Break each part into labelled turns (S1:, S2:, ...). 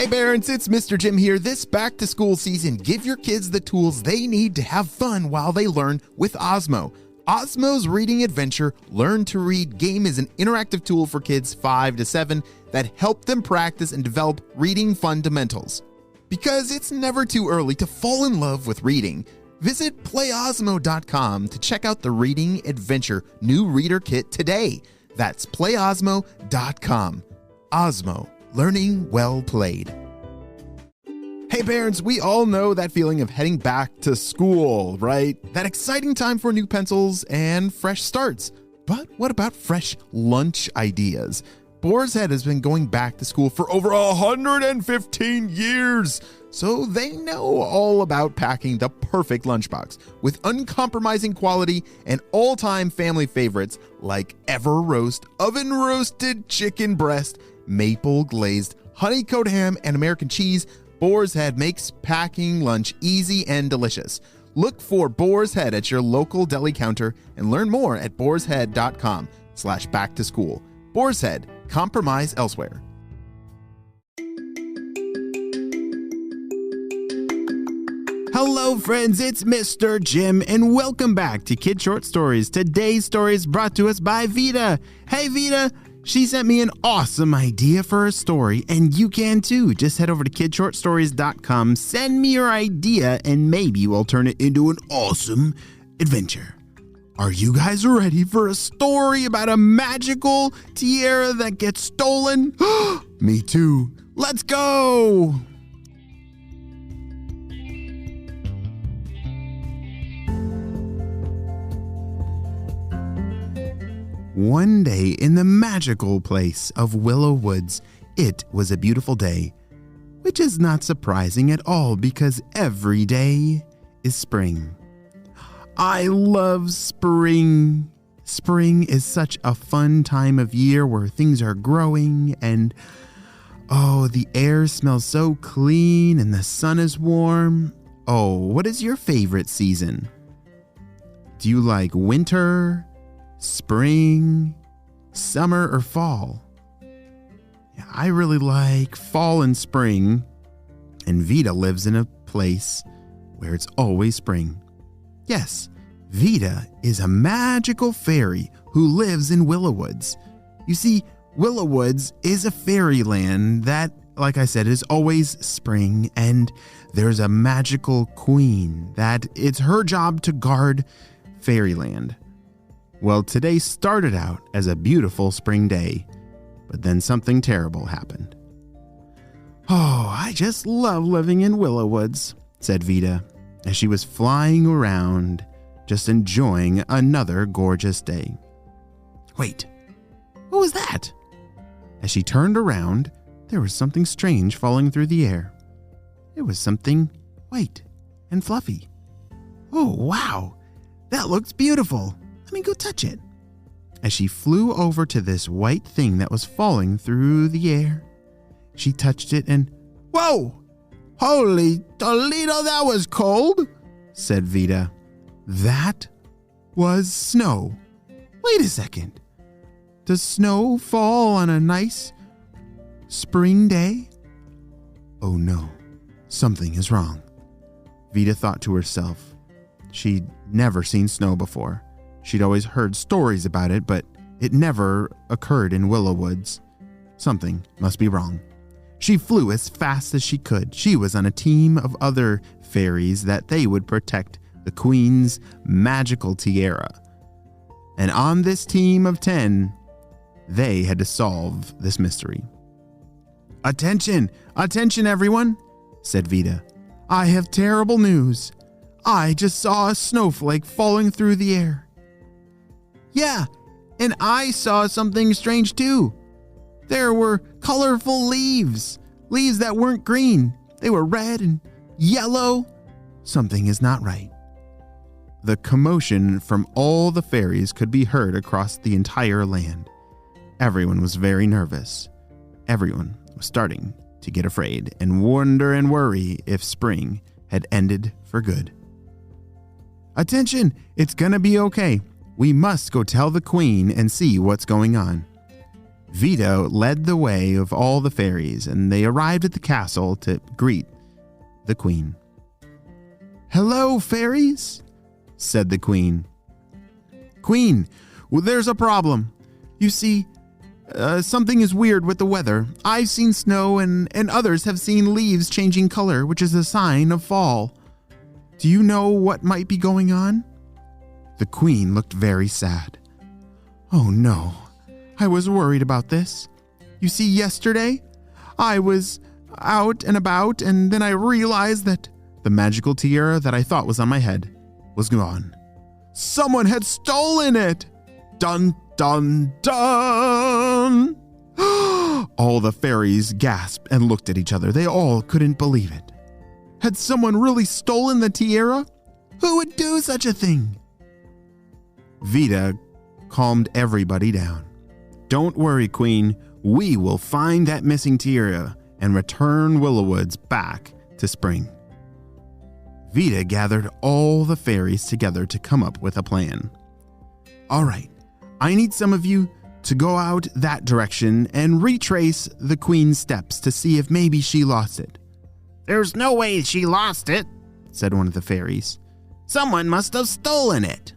S1: Hey parents, it's Mr. Jim here. This back to school season, give your kids the tools they need to have fun while they learn with Osmo. Osmo's Reading Adventure Learn to Read game is an interactive tool for kids 5 to 7 that help them practice and develop reading fundamentals. Because it's never too early to fall in love with reading, visit playosmo.com to check out the Reading Adventure new reader kit today. That's playosmo.com. Osmo, learning well played. Hey parents, we all know that feeling of heading back to school, right? That exciting time for new pencils and fresh starts. But what about fresh lunch ideas? Boar's Head has been going back to school for over 115 years, so they know all about packing the perfect lunchbox with uncompromising quality and all-time family favorites like Ever Roast, oven roasted chicken breast, maple glazed honey-coated ham, and American cheese. Boar's Head makes packing lunch easy and delicious. Look for Boar's Head at your local deli counter and learn more at boarshead.com/back-to-school. Boar's Head, compromise elsewhere. Hello friends, it's Mr. Jim and welcome back to Kid Short Stories. Today's story is brought to us by Vita. Hey Vita! She sent me an awesome idea for a story, and you can too. Just head over to kidshortstories.com, send me your idea, and maybe we'll turn it into an awesome adventure. Are you guys ready for a story about a magical tiara that gets stolen? Me too. Let's go! One day in the magical place of Willow Woods, it was a beautiful day, which is not surprising at all because every day is spring. I love spring. Spring is such a fun time of year where things are growing and, the air smells so clean and the sun is warm. Oh, what is your favorite season? Do you like winter, spring, summer, or fall? Yeah, I really like fall and spring, and Vita lives in a place where it's always spring. Yes, Vita is a magical fairy who lives in Willow Woods. You see, Willow Woods is a fairyland that, like I said, is always spring, and there's a magical queen that it's her job to guard fairyland. Well, today started out as a beautiful spring day, but then something terrible happened. Oh, I just love living in Willow Woods, said Vita, as she was flying around, just enjoying another gorgeous day. Wait, what was that? As she turned around, there was something strange falling through the air. It was something white and fluffy. Oh, wow, that looks beautiful. Let me go touch it. As she flew over to this white thing that was falling through the air, she touched it and, whoa! Holy Toledo, that was cold, said Vita. That was snow. Wait a second. Does snow fall on a nice spring day? Oh no, something is wrong. Vita thought to herself. She'd never seen snow before. She'd always heard stories about it, but it never occurred in Willow Woods. Something must be wrong. She flew as fast as she could. She was on a team of other fairies that they would protect the Queen's magical tiara. And on this team of 10, they had to solve this mystery. Attention! Attention, everyone, said Vita. I have terrible news. I just saw a snowflake falling through the air. Yeah, and I saw something strange too. There were colorful leaves that weren't green. They were red and yellow. Something is not right. The commotion from all the fairies could be heard across the entire land. Everyone was very nervous. Everyone was starting to get afraid and wonder and worry if spring had ended for good. Attention, it's gonna be okay. We must go tell the Queen and see what's going on. Vita led the way of all the fairies, and they arrived at the castle to greet the queen. "Hello, fairies," said the queen. "Queen, well, there's a problem. You see, something is weird with the weather. I've seen snow and others have seen leaves changing color, which is a sign of fall. Do you know what might be going on?" The queen looked very sad. "Oh no, I was worried about this. You see, yesterday I was out and about, and then I realized that the magical tiara that I thought was on my head was gone. Someone had stolen it! Dun, dun, dun!" All the fairies gasped and looked at each other. They all couldn't believe it. Had someone really stolen the tiara? Who would do such a thing? Vita calmed everybody down. "Don't worry, Queen. We will find that missing tiara and return Willowwoods back to spring." Vita gathered all the fairies together to come up with a plan. "All right, I need some of you to go out that direction and retrace the queen's steps to see if maybe she lost it."
S2: "There's no way she lost it,"
S1: said one of the fairies.
S2: "Someone must have stolen it."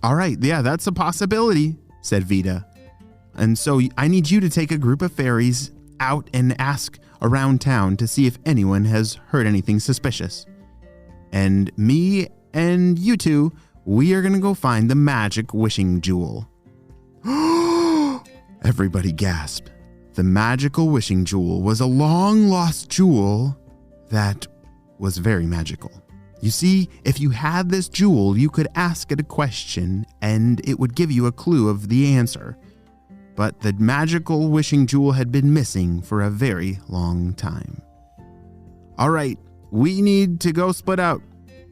S1: "All right, yeah, that's a possibility," said Vita. "And so I need you to take a group of fairies out and ask around town to see if anyone has heard anything suspicious. And me and you two, we are going to go find the magic wishing jewel." Everybody gasped. The magical wishing jewel was a long-lost jewel that was very magical. You see, if you had this jewel, you could ask it a question and it would give you a clue of the answer. But the magical wishing jewel had been missing for a very long time. "All right, we need to go split out.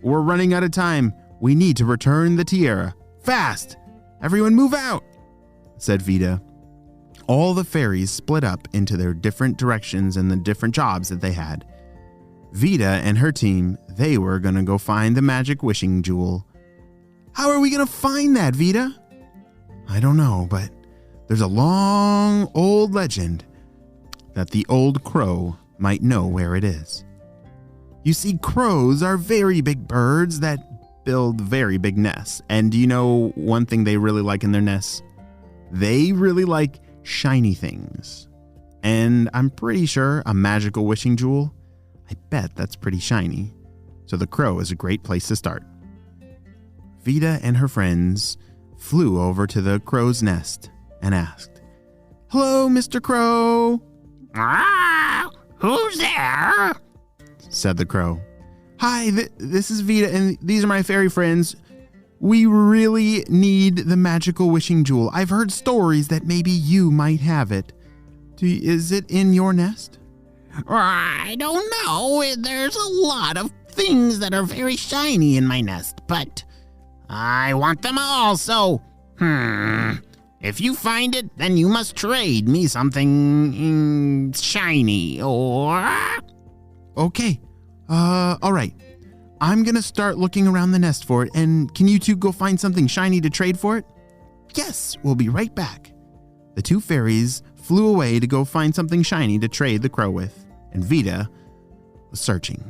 S1: We're running out of time. We need to return the tiara. Fast! Everyone move out!" said Vita. All the fairies split up into their different directions and the different jobs that they had. Vita and her team, they were going to go find the magic wishing jewel. "How are we going to find that, Vita?" "I don't know, but there's a long old legend that the old crow might know where it is. You see, crows are very big birds that build very big nests. And do you know one thing they really like in their nests? They really like shiny things. And I'm pretty sure a magical wishing jewel, I bet that's pretty shiny. So the crow is a great place to start." Vita and her friends flew over to the crow's nest and asked, "Hello, Mr. Crow."
S2: "Ah, who's there?"
S1: said the crow. "Hi, this is Vita, and these are my fairy friends. We really need the magical wishing jewel. I've heard stories that maybe you might have it. Is it in your nest?"
S2: "I don't know. There's a lot of things that are very shiny in my nest, but I want them all, so, if you find it, then you must trade me something shiny, or..."
S1: "Okay, all right. I'm gonna start looking around the nest for it, and can you two go find something shiny to trade for it?" "Yes, we'll be right back." The two fairies flew away to go find something shiny to trade the crow with, and Vita was searching,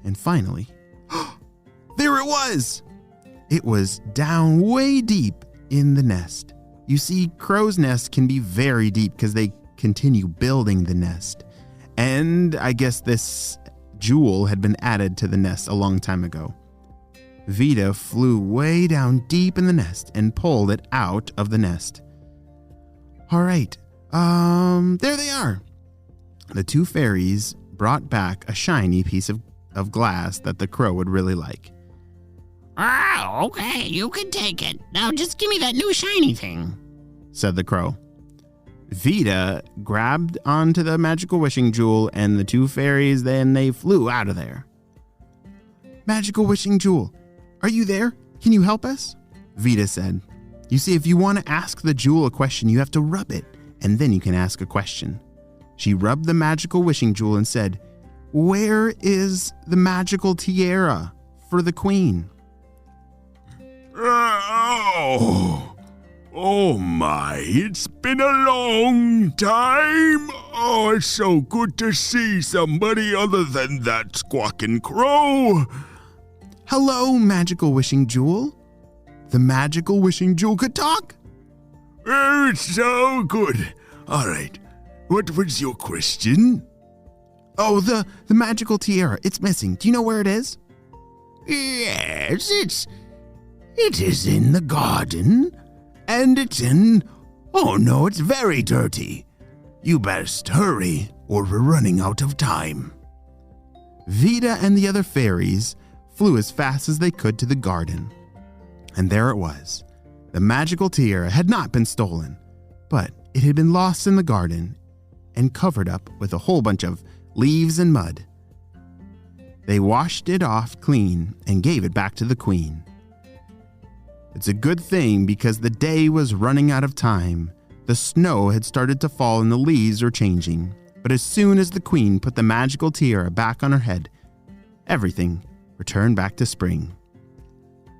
S1: and finally, there it was! It was down way deep in the nest. You see, crows' nests can be very deep because they continue building the nest. And I guess this jewel had been added to the nest a long time ago. Vita flew way down deep in the nest and pulled it out of the nest. All right, there they are. The two fairies brought back a shiny piece of glass that the crow would really like.
S2: "Oh, okay, you can take it. Now just give me that new shiny thing,"
S1: said the crow. Vita grabbed onto the magical wishing jewel, and the two fairies, then they flew out of there. "Magical wishing jewel, are you there? Can you help us?" Vita said. You see, if you want to ask the jewel a question, you have to rub it, and then you can ask a question. She rubbed the magical wishing jewel and said, "Where is the magical tiara for the queen?"
S3: Oh, Oh my, it's been a long time. Oh, it's so good to see somebody other than that squawking crow.
S1: Hello, Magical Wishing Jewel. The Magical Wishing Jewel could talk?
S3: Oh, it's so good. All right, what was your question?
S1: Oh, the magical tiara. It's missing. Do you know where it is?
S2: Yes, it is in the garden, and it's in... Oh no, it's very dirty. You best hurry, or we're running out of time.
S1: Vida and the other fairies flew as fast as they could to the garden. And there it was. The magical tiara had not been stolen, but it had been lost in the garden and covered up with a whole bunch of leaves and mud. They washed it off clean and gave it back to the queen. It's a good thing because the day was running out of time. The snow had started to fall and the leaves were changing. But as soon as the queen put the magical tiara back on her head, everything returned back to spring.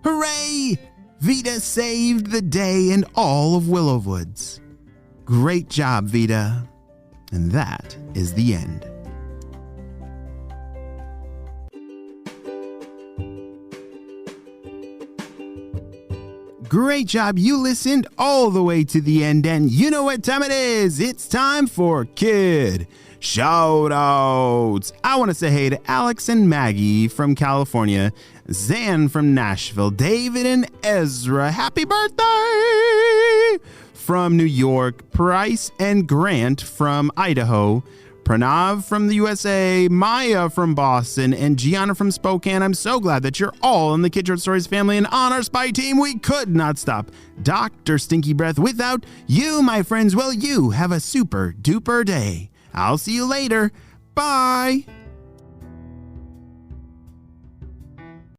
S1: Hooray! Vida saved the day and all of Willow Woods. Great job, Vida. And that is the end. Great job. You listened all the way to the end, and you know what time it is. It's time for Kid Shoutouts. I want to say hey to Alex and Maggie from California, Zan from Nashville, David and Ezra, happy birthday! From New York, Price and Grant from Idaho, Pranav from the USA, Maya from Boston, and Gianna from Spokane. I'm so glad that you're all in the Kid Short Stories family and on our spy team. We could not stop Dr. Stinky Breath without you, my friends. Well, you have a super duper day. I'll see you later. Bye.